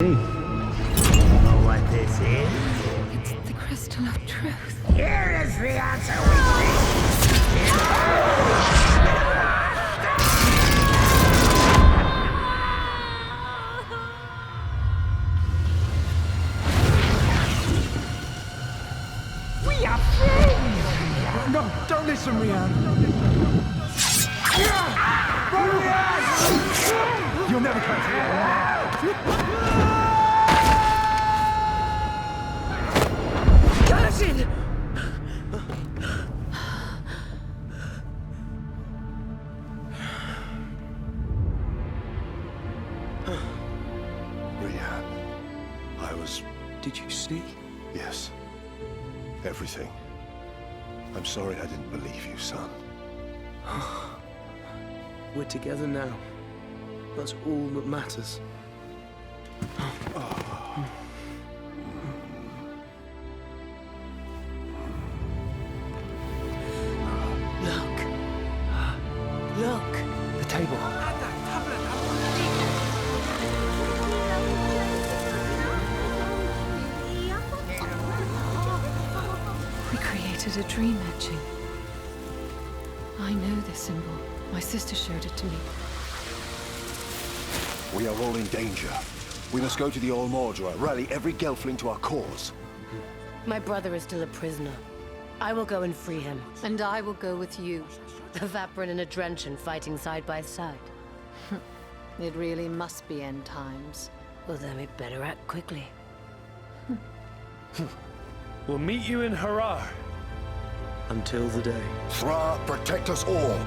You know what this is? It's the crystal of truth. Here is the answer we seek. We are friends! No, don't listen, Rianne. Run, Rianne! You'll never come through. Curtain! Rianne, I was... Did you see? Yes. Everything. I'm sorry I didn't believe you, son. We're together now. That's all that matters. Look. Look. The table. We created a dream etching. I know this symbol. My sister showed it to me. We are all in danger. We must go to the All Mordor, rally every Gelfling to our cause. My brother is still a prisoner. I will go and free him. And I will go with you. A Vaprin and a Drenchen fighting side by side. It really must be end times. Well, then we better act quickly. We'll meet you in Harar. Until the day. Thra, protect us all!